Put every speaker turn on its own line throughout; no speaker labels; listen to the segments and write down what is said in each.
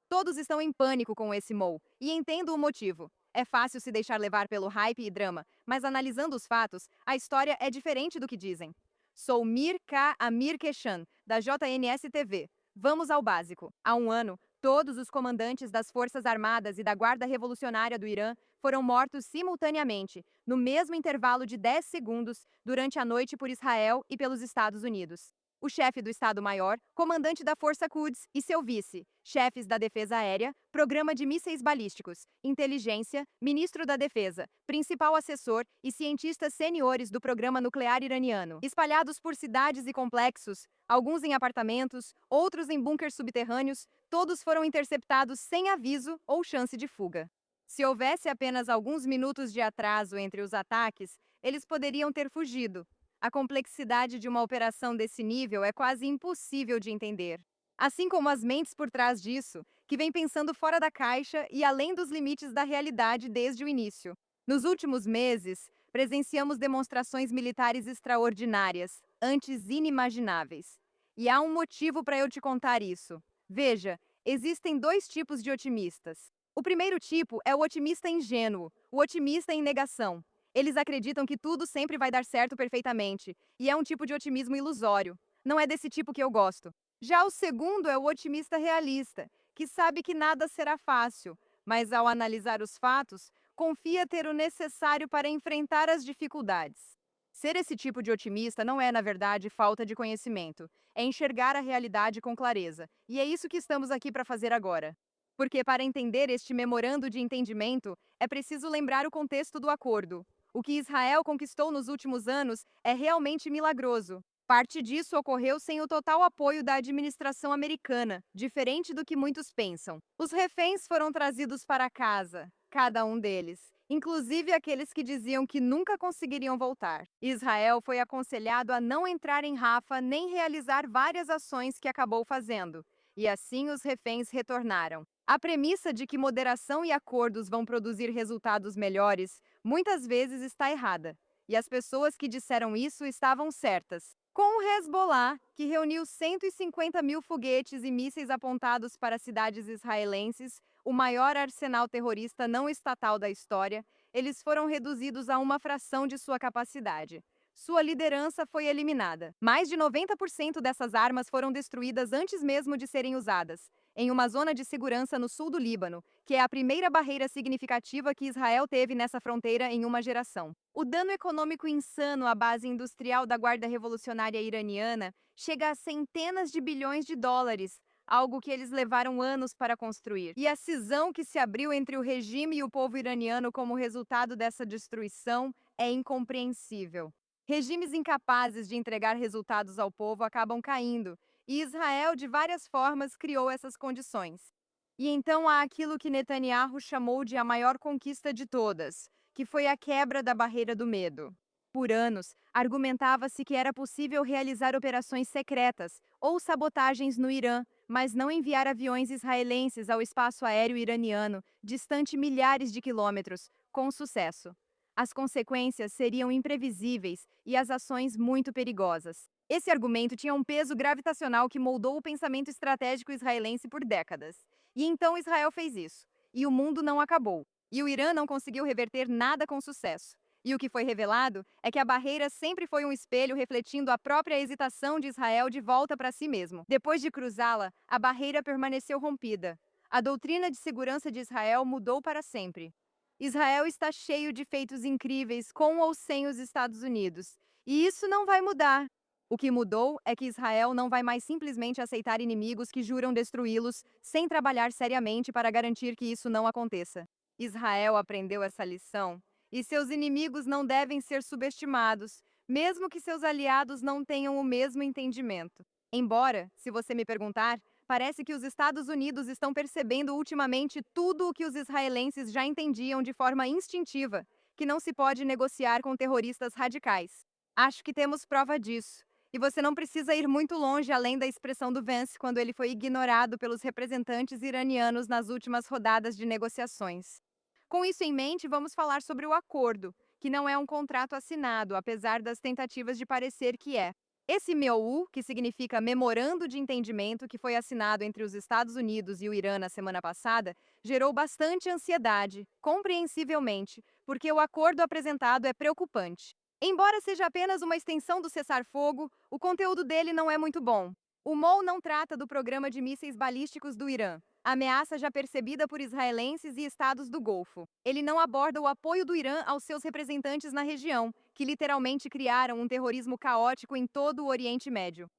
Todos estão em pânico com esse Mou, e entendo o motivo. É fácil se deixar levar pelo hype e drama, mas analisando os fatos, a história é diferente do que dizem. Sou Mir K. Amir Keshan, da JNS-TV. Vamos ao básico. Há um ano, todos os comandantes das Forças Armadas e da Guarda Revolucionária do Irã foram mortos simultaneamente, no mesmo intervalo de 10 segundos, durante a noite por Israel e pelos Estados Unidos. O chefe do Estado-Maior, comandante da Força Quds e seu vice, chefes da Defesa Aérea, Programa de Mísseis Balísticos, Inteligência, Ministro da Defesa, principal assessor e cientistas seniores do Programa Nuclear Iraniano, espalhados por cidades e complexos, alguns em apartamentos, outros em bunkers subterrâneos, todos foram interceptados sem aviso ou chance de fuga. Se houvesse apenas alguns minutos de atraso entre os ataques, eles poderiam ter fugido. A complexidade de uma operação desse nível é quase impossível de entender. Assim como as mentes por trás disso, que vêm pensando fora da caixa e além dos limites da realidade desde o início. Nos últimos meses, presenciamos demonstrações militares extraordinárias, antes inimagináveis. E há um motivo para eu te contar isso. Veja, existem dois tipos de otimistas. O primeiro tipo é o otimista ingênuo, o otimista em negação. Eles acreditam que tudo sempre vai dar certo perfeitamente, e é um tipo de otimismo ilusório. Não é desse tipo que eu gosto. Já o segundo é o otimista realista, que sabe que nada será fácil, mas ao analisar os fatos, confia ter o necessário para enfrentar as dificuldades. Ser esse tipo de otimista não é, na verdade, falta de conhecimento, é enxergar a realidade com clareza, e é isso que estamos aqui para fazer agora. Porque para entender este memorando de entendimento, é preciso lembrar o contexto do acordo. O que Israel conquistou nos últimos anos é realmente milagroso. Parte disso ocorreu sem o total apoio da administração americana, diferente do que muitos pensam. Os reféns foram trazidos para casa, cada um deles, inclusive aqueles que diziam que nunca conseguiriam voltar. Israel foi aconselhado a não entrar em Rafa nem realizar várias ações que acabou fazendo, e assim os reféns retornaram. A premissa de que moderação e acordos vão produzir resultados melhores muitas vezes está errada, e as pessoas que disseram isso estavam certas. Com o Hezbollah, que reuniu 150 mil foguetes e mísseis apontados para cidades israelenses, o maior arsenal terrorista não estatal da história, eles foram reduzidos a uma fração de sua capacidade. Sua liderança foi eliminada. Mais de 90% dessas armas foram destruídas antes mesmo de serem usadas, em uma zona de segurança no sul do Líbano, que é a primeira barreira significativa que Israel teve nessa fronteira em uma geração. O dano econômico insano à base industrial da Guarda Revolucionária Iraniana chega a centenas de bilhões de dólares, algo que eles levaram anos para construir. E a cisão que se abriu entre o regime e o povo iraniano como resultado dessa destruição é incompreensível. Regimes incapazes de entregar resultados ao povo acabam caindo, e Israel, de várias formas, criou essas condições. E então há aquilo que Netanyahu chamou de a maior conquista de todas, que foi a quebra da barreira do medo. Por anos, argumentava-se que era possível realizar operações secretas ou sabotagens no Irã, mas não enviar aviões israelenses ao espaço aéreo iraniano, distante milhares de quilômetros, com sucesso. As consequências seriam imprevisíveis e as ações muito perigosas. Esse argumento tinha um peso gravitacional que moldou o pensamento estratégico israelense por décadas. E então Israel fez isso. E o mundo não acabou. E o Irã não conseguiu reverter nada com sucesso. E o que foi revelado é que a barreira sempre foi um espelho refletindo a própria hesitação de Israel de volta para si mesmo. Depois de cruzá-la, a barreira permaneceu rompida. A doutrina de segurança de Israel mudou para sempre. Israel está cheio de feitos incríveis com ou sem os Estados Unidos. E isso não vai mudar. O que mudou é que Israel não vai mais simplesmente aceitar inimigos que juram destruí-los sem trabalhar seriamente para garantir que isso não aconteça. Israel aprendeu essa lição e seus inimigos não devem ser subestimados, mesmo que seus aliados não tenham o mesmo entendimento. Embora, se você me perguntar, parece que os Estados Unidos estão percebendo ultimamente tudo o que os israelenses já entendiam de forma instintiva, que não se pode negociar com terroristas radicais. Acho que temos prova disso. E você não precisa ir muito longe além da expressão do Vance quando ele foi ignorado pelos representantes iranianos nas últimas rodadas de negociações. Com isso em mente, vamos falar sobre o acordo, que não é um contrato assinado, apesar das tentativas de parecer que é. Esse MOU, que significa Memorando de Entendimento, que foi assinado entre os Estados Unidos e o Irã na semana passada, gerou bastante ansiedade, compreensivelmente, porque o acordo apresentado é preocupante. Embora seja apenas uma extensão do cessar-fogo, o conteúdo dele não é muito bom. O MOU não trata do programa de mísseis balísticos do Irã, ameaça já percebida por israelenses e estados do Golfo. Ele não aborda o apoio do Irã aos seus representantes na região, que literalmente criaram um terrorismo caótico em todo o Oriente Médio.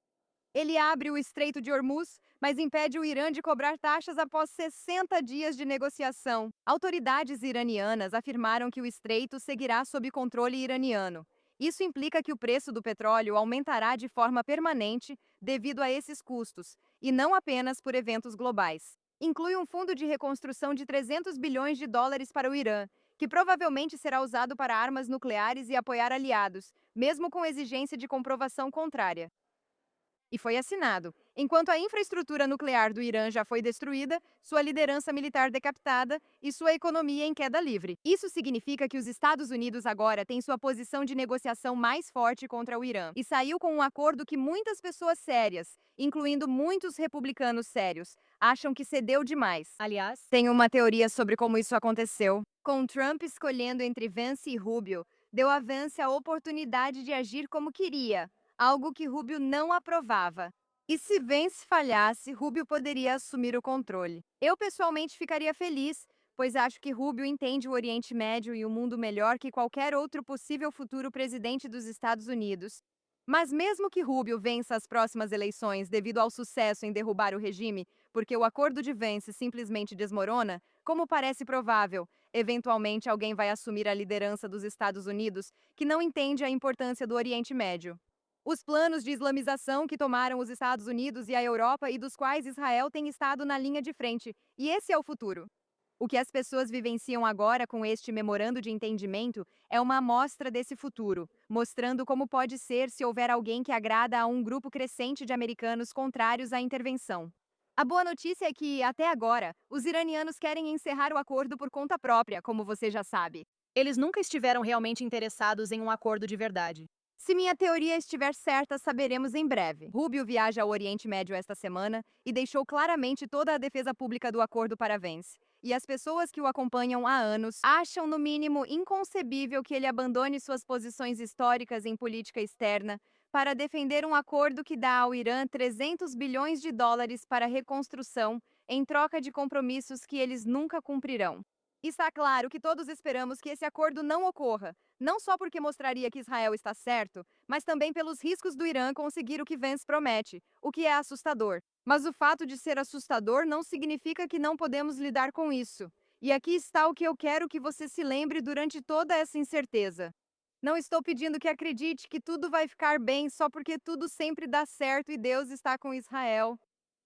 Ele abre o Estreito de Hormuz, mas impede o Irã de cobrar taxas após 60 dias de negociação. Autoridades iranianas afirmaram que o estreito seguirá sob controle iraniano. Isso implica que o preço do petróleo aumentará de forma permanente devido a esses custos, e não apenas por eventos globais. Inclui um fundo de reconstrução de 300 bilhões de dólares para o Irã, que provavelmente será usado para armas nucleares e apoiar aliados, mesmo com exigência de comprovação contrária. E foi assinado. Enquanto a infraestrutura nuclear do Irã já foi destruída, sua liderança militar decapitada e sua economia em queda livre. Isso significa que os Estados Unidos agora têm sua posição de negociação mais forte contra o Irã e saiu com um acordo que muitas pessoas sérias, incluindo muitos republicanos sérios, acham que cedeu demais. Aliás, tem uma teoria sobre como isso aconteceu. Com Trump escolhendo entre Vance e Rubio, deu a Vance a oportunidade de agir como queria, algo que Rubio não aprovava. E se Vance falhasse, Rubio poderia assumir o controle. Eu pessoalmente ficaria feliz, pois acho que Rubio entende o Oriente Médio e o mundo melhor que qualquer outro possível futuro presidente dos Estados Unidos. Mas mesmo que Rubio vença as próximas eleições devido ao sucesso em derrubar o regime, porque o acordo de Vance simplesmente desmorona, como parece provável, eventualmente alguém vai assumir a liderança dos Estados Unidos que não entende a importância do Oriente Médio. Os planos de islamização que tomaram os Estados Unidos e a Europa e dos quais Israel tem estado na linha de frente, e esse é o futuro. O que as pessoas vivenciam agora com este memorando de entendimento é uma amostra desse futuro, mostrando como pode ser se houver alguém que agrada a um grupo crescente de americanos contrários à intervenção. A boa notícia é que, até agora, os iranianos querem encerrar o acordo por conta própria, como você já sabe.
Eles nunca estiveram realmente interessados em um acordo de verdade.
Se minha teoria estiver certa, saberemos em breve. Rubio viaja ao Oriente Médio esta semana e deixou claramente toda a defesa pública do acordo para Vance. E as pessoas que o acompanham há anos acham, no mínimo, inconcebível que ele abandone suas posições históricas em política externa para defender um acordo que dá ao Irã 300 bilhões de dólares para reconstrução em troca de compromissos que eles nunca cumprirão. Está claro que todos esperamos que esse acordo não ocorra, não só porque mostraria que Israel está certo, mas também pelos riscos do Irã conseguir o que Vance promete, o que é assustador. Mas o fato de ser assustador não significa que não podemos lidar com isso. E aqui está o que eu quero que você se lembre durante toda essa incerteza. Não estou pedindo que acredite que tudo vai ficar bem só porque tudo sempre dá certo e Deus está com Israel.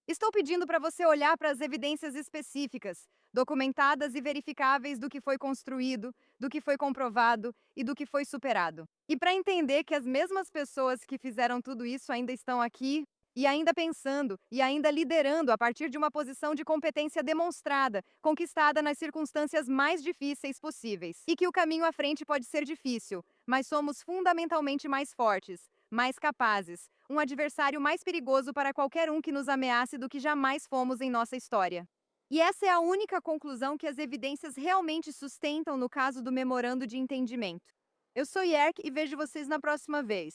Estou pedindo para você olhar para as evidências específicas, documentadas e verificáveis do que foi construído, do que foi comprovado e do que foi superado. E para entender que as mesmas pessoas que fizeram tudo isso ainda estão aqui, e ainda pensando, e ainda liderando a partir de uma posição de competência demonstrada, conquistada nas circunstâncias mais difíceis possíveis. E que o caminho à frente pode ser difícil, mas somos fundamentalmente mais fortes, mais capazes, um adversário mais perigoso para qualquer um que nos ameace do que jamais fomos em nossa história. E essa é a única conclusão que as evidências realmente sustentam no caso do memorando de entendimento. Eu sou Yerk e vejo vocês na próxima vez.